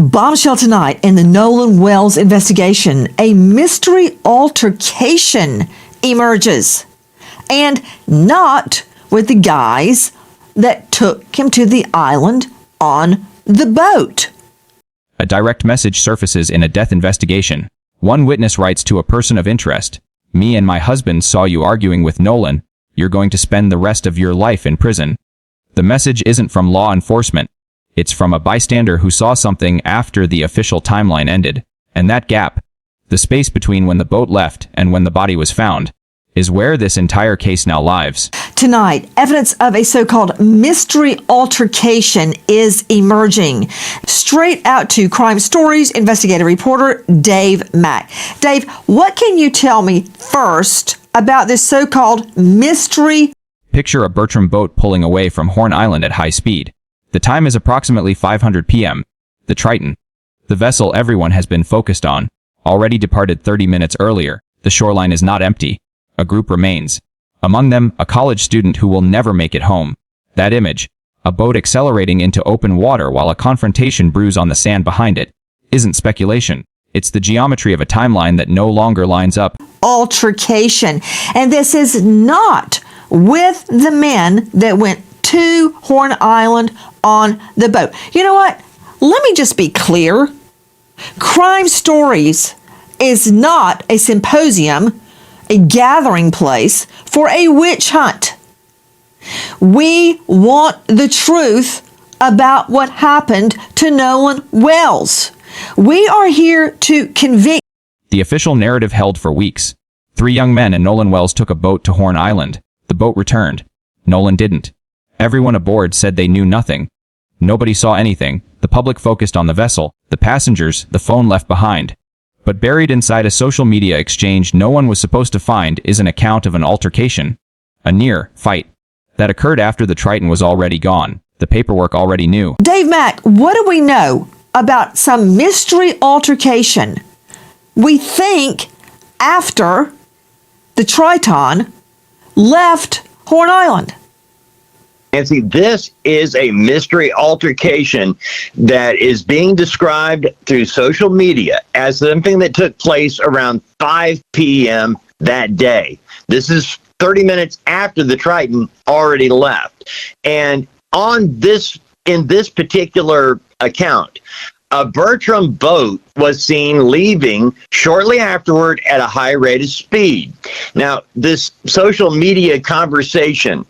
Bombshell tonight in the Nolan Wells investigation. A mystery altercation emerges. And not with the guys that took him to the island on the boat. A direct message surfaces in a death investigation. One witness writes to a person of interest, "Me and my husband saw you arguing with Nolan. You're going to spend the rest of your life in prison." The message isn't from law enforcement. It's from a bystander who saw something after the official timeline ended. And that gap, the space between when the boat left and when the body was found, is where this entire case now lives. Tonight, evidence of a so-called mystery altercation is emerging. Straight out to Crime Stories investigative reporter Dave Mack. Dave, what can you tell me first about this so-called mystery? Picture a Bertram boat pulling away from Horn Island at high speed. The time is approximately 500 p.m. The Triton, the vessel everyone has been focused on, already departed 30 minutes earlier. The shoreline is not empty. A group remains. Among them, a college student who will never make it home. That image, a boat accelerating into open water while a confrontation brews on the sand behind it, isn't speculation. It's the geometry of a timeline that no longer lines up. Altercation. And this is not with the men that went to Horn Island on the boat. You know what? Let me just be clear. Crime Stories is not a symposium, a gathering place for a witch hunt. We want the truth about what happened to Nolan Wells. We are here to convict. The official narrative held for weeks. 3 young men and Nolan Wells took a boat to Horn Island. The boat returned. Nolan didn't. Everyone aboard said they knew nothing. Nobody saw anything. The public focused on the vessel, the passengers, the phone left behind. But buried inside a social media exchange no one was supposed to find is an account of an altercation. A near fight that occurred after the Triton was already gone. The paperwork already knew. Dave Mack, what do we know about some mystery altercation? We think after the Triton left Horn Island. Nancy, this is a mystery altercation that is being described through social media as something that took place around 5 p.m. that day. This is 30 minutes after the Triton already left. And in this particular account, a Bertram boat was seen leaving shortly afterward at a high rate of speed. Now, this social media conversation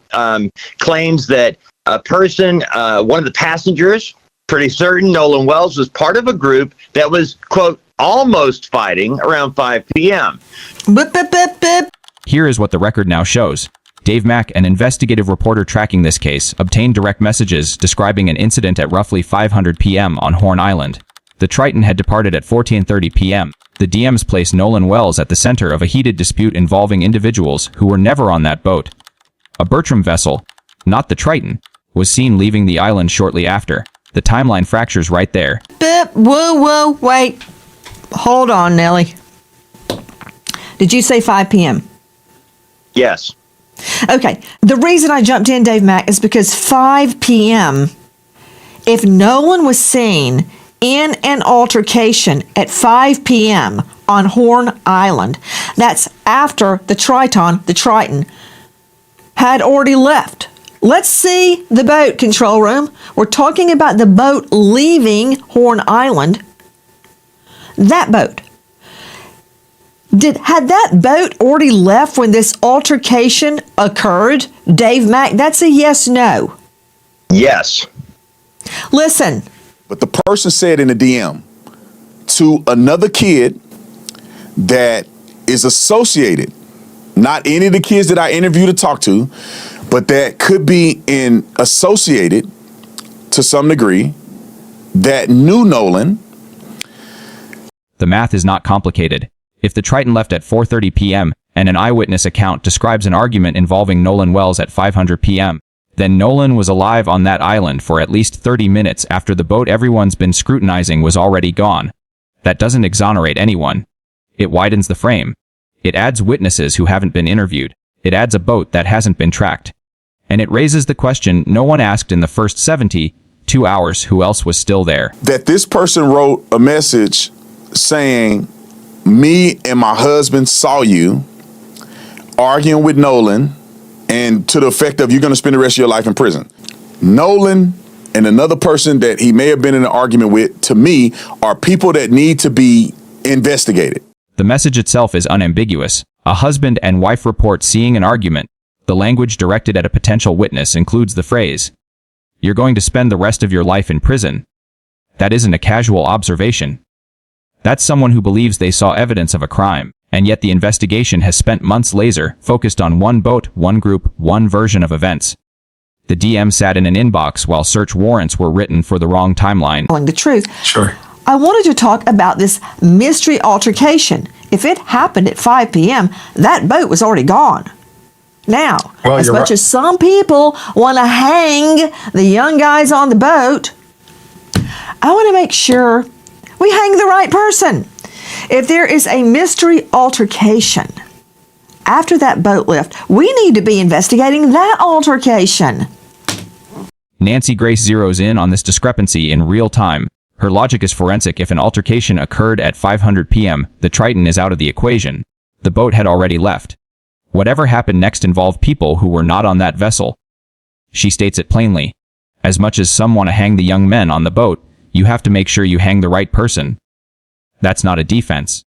claims that a person, one of the passengers, pretty certain Nolan Wells, was part of a group that was, quote, almost fighting around 5 p.m. Boop, boop, boop, boop. Here is what the record now shows. Dave Mack, an investigative reporter tracking this case, obtained direct messages describing an incident at roughly 500 p.m. on Horn Island. The Triton had departed at 14:30 p.m. The DMs placed Nolan Wells at the center of a heated dispute involving individuals who were never on that boat. A Bertram vessel, not the Triton, was seen leaving the island shortly after. The timeline fractures right there. Whoa, wait. Hold on, Nellie. Did you say 5 p.m.? Yes. Okay, the reason I jumped in, Dave Mack, is because 5 p.m., if Nolan was seen in an altercation at 5 p.m. on Horn Island, that's after the Triton, had already left. Let's see the boat, control room. We're talking about the boat leaving Horn Island. That boat. Had that boat already left when this altercation occurred? Dave Mack, that's a yes, no. Yes. Listen. But the person said in the DM to another kid that is associated, not any of the kids that I interviewed or talked to, but that could be associated to some degree, that knew Nolan. The math is not complicated. If the Triton left at 4:30 p.m. and an eyewitness account describes an argument involving Nolan Wells at 500 p.m., then Nolan was alive on that island for at least 30 minutes after the boat everyone's been scrutinizing was already gone. That doesn't exonerate anyone. It widens the frame. It adds witnesses who haven't been interviewed. It adds a boat that hasn't been tracked. And it raises the question no one asked in the first 72 2 hours who else was still there. That this person wrote a message saying, me and my husband saw you arguing with Nolan, and to the effect of you're going to spend the rest of your life in prison. Nolan and another person that he may have been in an argument with, to me, are people that need to be investigated. The message itself is unambiguous. A husband and wife report seeing an argument. The language directed at a potential witness includes the phrase, "You're going to spend the rest of your life in prison." That isn't a casual observation. That's someone who believes they saw evidence of a crime, and yet the investigation has spent months laser focused on one boat, one group, one version of events. The DM sat in an inbox while search warrants were written for the wrong timeline. Telling the truth. Sure. I wanted to talk about this mystery altercation. If it happened at 5 p.m., that boat was already gone. Now, Well, as you're much right. as some people want to hang the young guys on the boat, I want to make sure we hang the right person. If there is a mystery altercation after that boat left, we need to be investigating that altercation. Nancy Grace zeroes in on this discrepancy in real time. Her logic is forensic. If an altercation occurred at 500 p.m., the Triton is out of the equation. The boat had already left. Whatever happened next involved people who were not on that vessel. She states it plainly. As much as some want to hang the young men on the boat, you have to make sure you hang the right person. That's not a defense.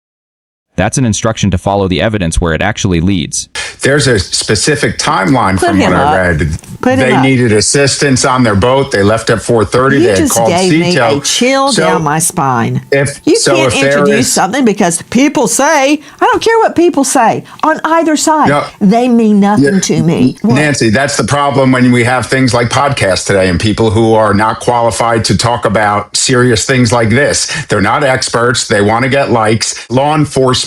That's an instruction to follow the evidence where it actually leads. There's a specific timeline Put from him what I up. read. Put him They up. needed assistance on their boat. They left at 4:30. You They had just called gave me CTO. a chill down my spine. You can't there introduce is- something because people say, I don't care what people say, on either side. No. They mean nothing Yeah. to me. What? Nancy, that's the problem when we have things like podcasts today and people who are not qualified to talk about serious things like this. They're not experts. They want to get likes. Law enforcement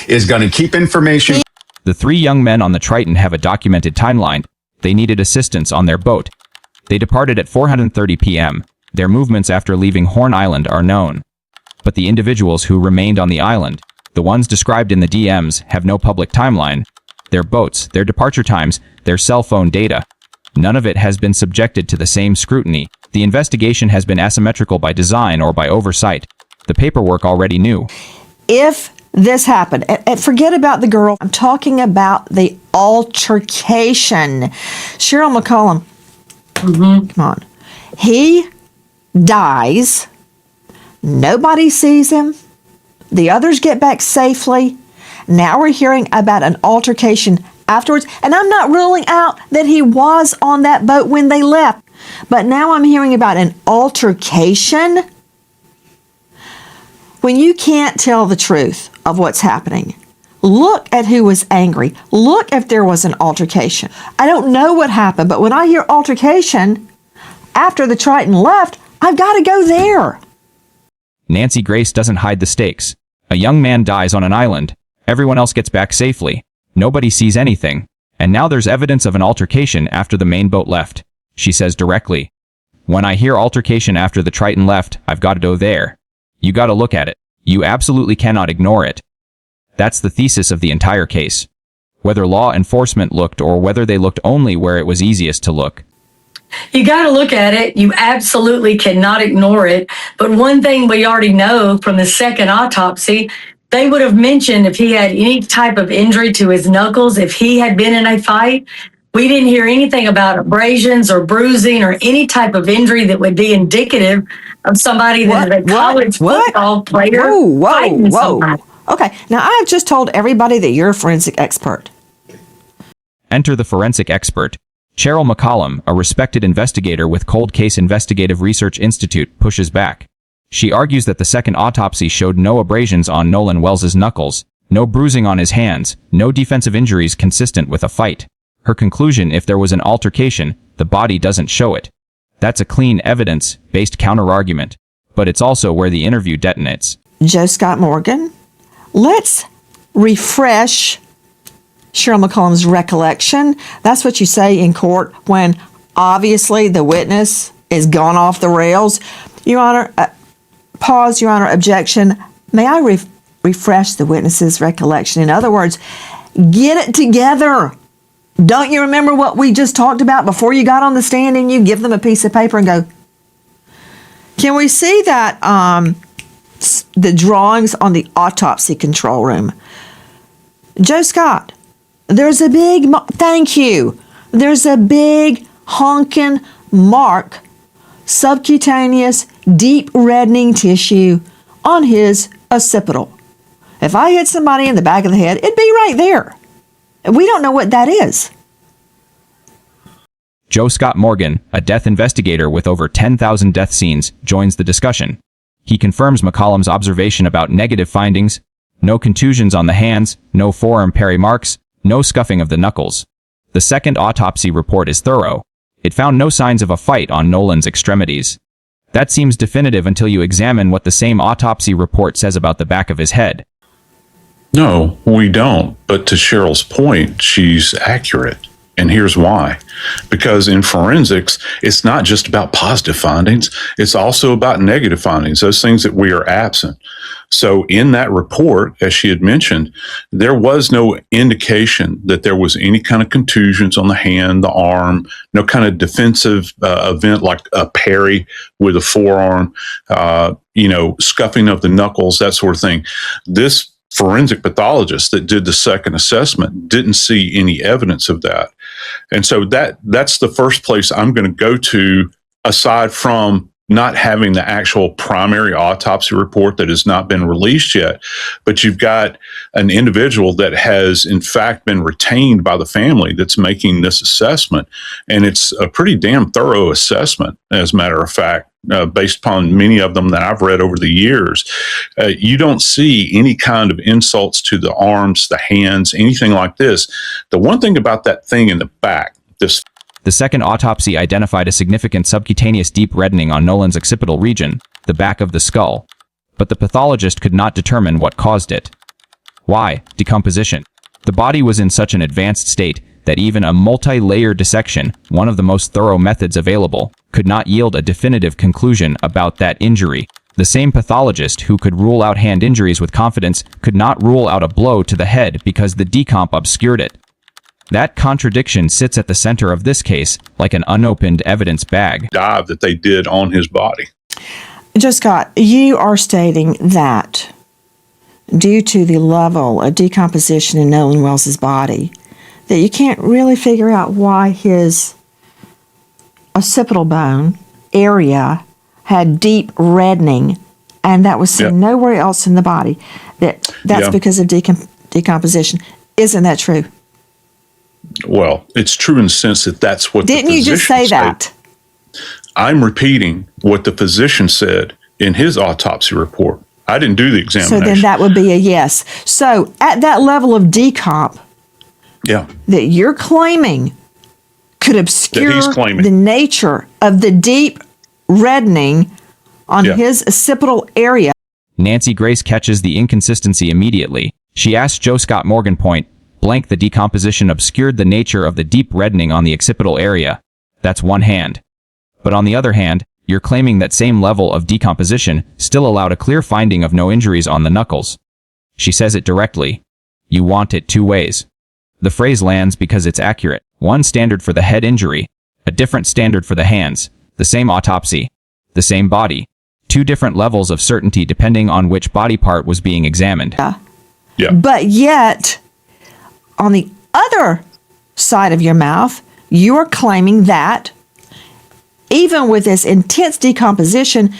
is going to keep information. The 3 young men on the Triton have a documented timeline. They needed assistance on their boat. They departed at 4:30 p.m. Their movements after leaving Horn Island are known. But the individuals who remained on the island, the ones described in the DMs, have no public timeline. Their boats, their departure times, their cell phone data. None of it has been subjected to the same scrutiny. The investigation has been asymmetrical by design or by oversight. The paperwork already knew. If this happened, and forget about the girl, I'm talking about the altercation. Cheryl McCollum, come on. He dies. Nobody sees him. The others get back safely. Now we're hearing about an altercation afterwards. And I'm not ruling out that he was on that boat when they left. But now I'm hearing about an altercation. When you can't tell the truth of what's happening, look at who was angry. Look if there was an altercation. I don't know what happened, but when I hear altercation after the Triton left, I've got to go there. Nancy Grace doesn't hide the stakes. A young man dies on an island. Everyone else gets back safely. Nobody sees anything. And now there's evidence of an altercation after the main boat left. She says directly, "When I hear altercation after the Triton left, I've got to go there. You got to look at it. You absolutely cannot ignore it." That's the thesis of the entire case. Whether law enforcement looked or whether they looked only where it was easiest to look. You got to look at it. You absolutely cannot ignore it. But one thing we already know from the second autopsy, they would have mentioned if he had any type of injury to his knuckles, if he had been in a fight. We didn't hear anything about abrasions or bruising or any type of injury that would be indicative of somebody that is a college football player. fighting somebody. Okay, now I've just told everybody that you're a forensic expert. Enter the forensic expert. Cheryl McCollum, a respected investigator with Cold Case Investigative Research Institute, pushes back. She argues that the second autopsy showed no abrasions on Nolan Wells's knuckles, no bruising on his hands, no defensive injuries consistent with a fight. Her conclusion, if there was an altercation, the body doesn't show it. That's a clean evidence-based counter-argument, but it's also where the interview detonates. Joe Scott Morgan, let's refresh Cheryl McCollum's recollection. That's what you say in court when obviously the witness is gone off the rails. Your Honor, pause, Your Honor, objection. May I refresh the witness's recollection? In other words, get it together. Don't you remember what we just talked about before you got on the stand and you give them a piece of paper and go, Can we see that the drawings on the autopsy control room? Joe Scott, there's a big, thank you. There's a big honking mark, subcutaneous, deep reddening tissue on his occipital. If I hit somebody in the back of the head, it'd be right there. We don't know what that is. Joe Scott Morgan, a death investigator with over 10,000 death scenes, joins the discussion. He confirms McCollum's observation about negative findings: no contusions on the hands, no forearm parry marks, no scuffing of the knuckles. The second autopsy report is thorough. It found no signs of a fight on Nolan's extremities. That seems definitive until you examine what the same autopsy report says about the back of his head. No, we don't. But to Cheryl's point, she's accurate. And here's why. Because in forensics, it's not just about positive findings, it's also about negative findings, those things that we are absent. So in that report, as she had mentioned, there was no indication that there was any kind of contusions on the hand, the arm, no kind of defensive event like a parry with a forearm, scuffing of the knuckles, that sort of thing. This forensic pathologist that did the second assessment didn't see any evidence of that. And so that's the first place I'm going to go to, aside from not having the actual primary autopsy report that has not been released yet. But you've got an individual that has in fact been retained by the family that's making this assessment. And it's a pretty damn thorough assessment, as a matter of fact, based upon many of them that I've read over the years. You don't see any kind of insults to the arms, the hands, anything like this. The one thing about that thing in the back, The second autopsy identified a significant subcutaneous deep reddening on Nolan's occipital region, the back of the skull. But the pathologist could not determine what caused it. Why? Decomposition. The body was in such an advanced state that even a multi-layer dissection, one of the most thorough methods available, could not yield a definitive conclusion about that injury. The same pathologist who could rule out hand injuries with confidence could not rule out a blow to the head because the decomp obscured it. That contradiction sits at the center of this case, like an unopened evidence bag. dive that they did on his body. Joe Scott, you are stating that due to the level of decomposition in Nolan Wells' body, that you can't really figure out why his occipital bone area had deep reddening, and that was seen nowhere else in the body. That's because of decomposition. Isn't that true? Well, it's true in the sense that that's what Didn't the you just say physician that? said. I'm repeating what the physician said in his autopsy report. I didn't do the examination. So then that would be a yes. So at that level of decomp that you're claiming could obscure the nature of the deep reddening on his occipital area. Nancy Grace catches the inconsistency immediately. She asks Joe Scott Morgan point blank, the decomposition obscured the nature of the deep reddening on the occipital area. That's one hand. But on the other hand, you're claiming that same level of decomposition still allowed a clear finding of no injuries on the knuckles. She says it directly. You want it two ways. The phrase lands because it's accurate. One standard for the head injury, a different standard for the hands, the same autopsy, the same body, two different levels of certainty depending on which body part was being examined. But yet, on the other side of your mouth, you're claiming that even with this intense decomposition,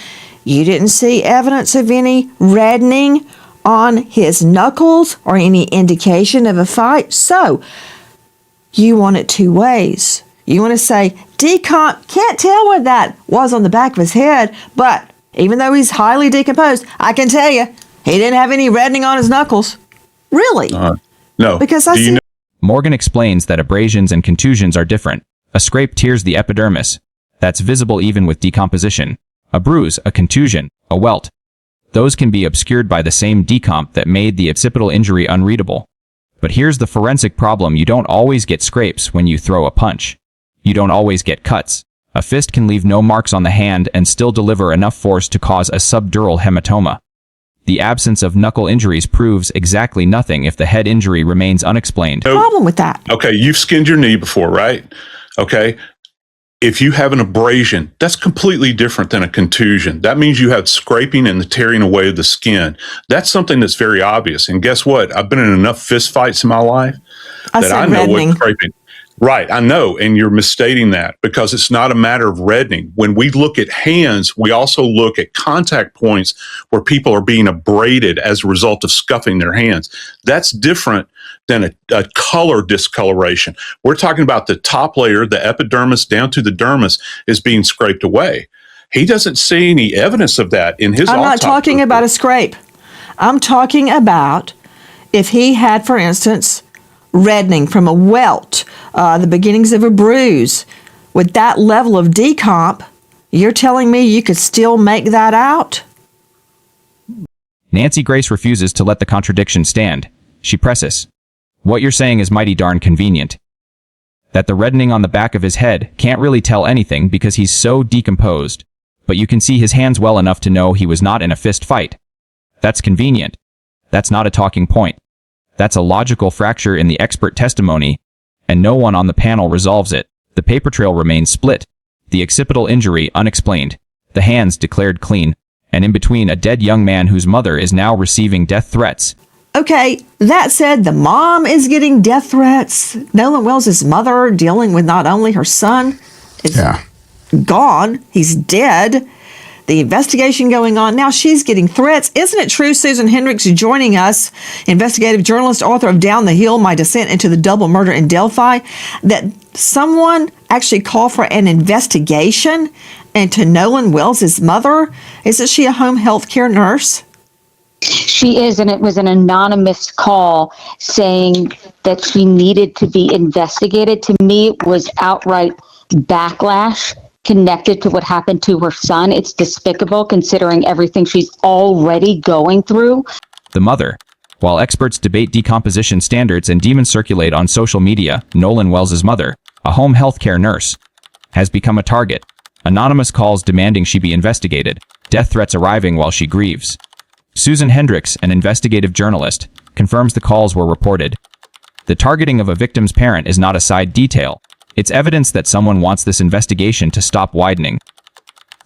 you didn't see evidence of any reddening on his knuckles or any indication of a fight. So you want it two ways. You want to say, decomp, can't tell what that was on the back of his head, but even though he's highly decomposed, I can tell you, he didn't have any reddening on his knuckles. Really? No. Because I see. Morgan explains that abrasions and contusions are different. A scrape tears the epidermis. That's visible even with decomposition. A bruise, a contusion, a welt. Those can be obscured by the same decomp that made the occipital injury unreadable. But here's the forensic problem: you don't always get scrapes when you throw a punch. You don't always get cuts. A fist can leave no marks on the hand and still deliver enough force to cause a subdural hematoma. The absence of knuckle injuries proves exactly nothing if the head injury remains unexplained. Problem with that. Okay, you've skinned your knee before, right? Okay. If you have an abrasion, that's completely different than a contusion. That means you have scraping and the tearing away of the skin. That's something that's very obvious. And guess what? I've been in enough fist fights in my life that I know reddening. what scraping. Right, I know, and you're misstating that because it's not a matter of reddening. When we look at hands, we also look at contact points where people are being abraded as a result of scuffing their hands. That's different than a color discoloration. We're talking about the top layer, the epidermis down to the dermis, is being scraped away. He doesn't see any evidence of that in his I'm not autopsy talking report. about a scrape. I'm talking about if he had, for instance, reddening from a welt, the beginnings of a bruise. With that level of decomp, you're telling me you could still make that out? Nancy Grace refuses to let the contradiction stand. She presses. What you're saying is mighty darn convenient. That the reddening on the back of his head can't really tell anything because he's so decomposed, but you can see his hands well enough to know he was not in a fist fight. That's convenient. That's not a talking point. That's a logical fracture in the expert testimony, and no one on the panel resolves it. The paper trail remains split. The occipital injury unexplained. The hands declared clean, and in between a dead young man whose mother is now receiving death threats. Okay, that said, the mom is getting death threats. Nolan Wells' mother dealing with not only her son is gone, he's dead. The investigation going on now, she's getting threats. Isn't it true, Susan Hendricks joining us, investigative journalist, author of Down the Hill, My Descent into the Double Murder in Delphi, that someone actually called for an investigation into Nolan Wells' mother? Isn't she a home health care nurse? She is, and it was an anonymous call saying that she needed to be investigated. To me, it was outright backlash connected to what happened to her son. It's despicable considering everything she's already going through. The mother. While experts debate decomposition standards and demons circulate on social media, Nolan Wells' mother, a home health care nurse, has become a target. Anonymous calls demanding she be investigated. Death threats arriving while she grieves. Susan Hendricks, an investigative journalist, confirms the calls were reported. The targeting of a victim's parent is not a side detail. It's evidence that someone wants this investigation to stop widening.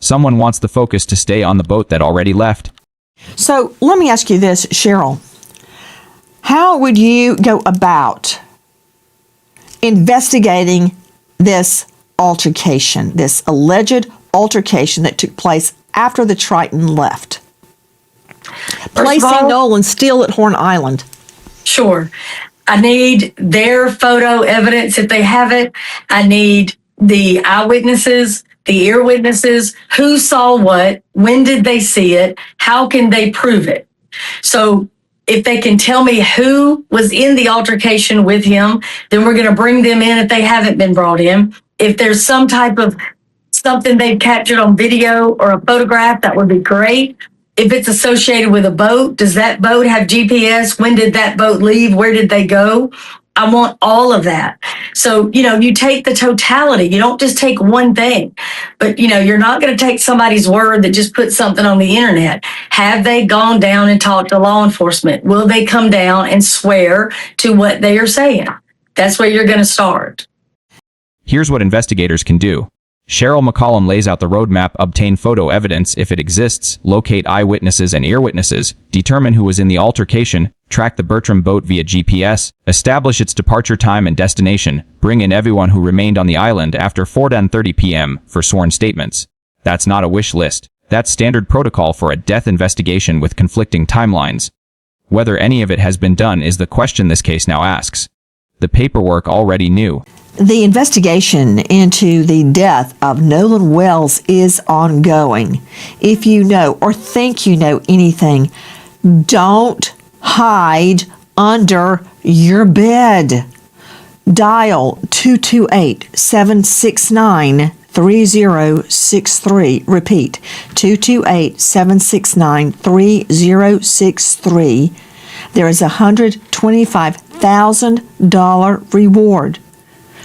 Someone wants the focus to stay on the boat that already left. So let me ask you this, Cheryl. How would you go about investigating this altercation, this alleged altercation that took place after the Triton left? Placing Nolan still at Horn Island. Sure. I need their photo evidence if they have it. I need the eyewitnesses, the ear witnesses, who saw what, when did they see it, how can they prove it? So if they can tell me who was in the altercation with him, then we're going to bring them in if they haven't been brought in. If there's some type of something they've captured on video or a photograph, that would be great. If it's associated with a boat, does that boat have GPS? When did that boat leave? Where did they go? I want all of that. So, you take the totality. You don't just take one thing. But, you're not going to take somebody's word that just put something on the internet. Have they gone down and talked to law enforcement? Will they come down and swear to what they are saying? That's where you're going to start. Here's what investigators can do. Cheryl McCollum lays out the roadmap: obtain photo evidence if it exists, locate eyewitnesses and ear witnesses, determine who was in the altercation, track the Bertram boat via GPS, establish its departure time and destination, bring in everyone who remained on the island after 4:30 p.m. for sworn statements. That's not a wish list. That's standard protocol for a death investigation with conflicting timelines. Whether any of it has been done is the question this case now asks. The paperwork already knew. The investigation into the death of Nolan Wells is ongoing. If you know or think you know anything, don't hide under your bed. Dial 228-769-3063. Repeat, 228-769-3063. There is a $125,000 reward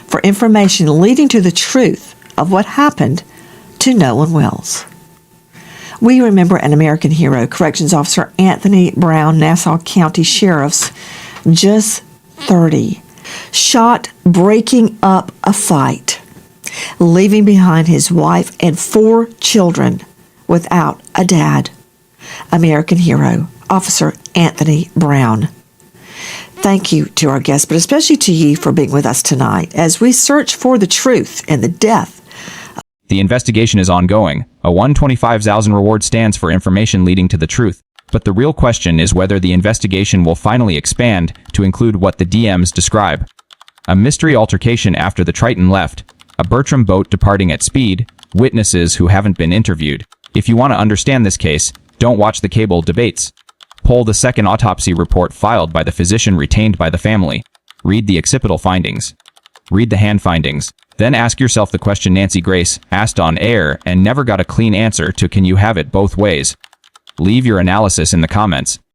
for information leading to the truth of what happened to Nolan Wells. We remember an American hero, Corrections Officer Anthony Brown, Nassau County Sheriff's, just 30, shot breaking up a fight. leaving behind his wife and 4 children without a dad. American hero, Officer Anthony Brown. Thank you to our guests, but especially to you for being with us tonight as we search for the truth and the death. The investigation is ongoing. A 125,000 reward stands for information leading to the truth. But the real question is whether the investigation will finally expand to include what the DMs describe. A mystery altercation after the Triton left, a Bertram boat departing at speed, witnesses who haven't been interviewed. If you want to understand this case, don't watch the cable debates. Pull the second autopsy report filed by the physician retained by the family. Read the occipital findings. Read the hand findings. Then ask yourself the question Nancy Grace asked on air and never got a clean answer to: can you have it both ways? Leave your analysis in the comments.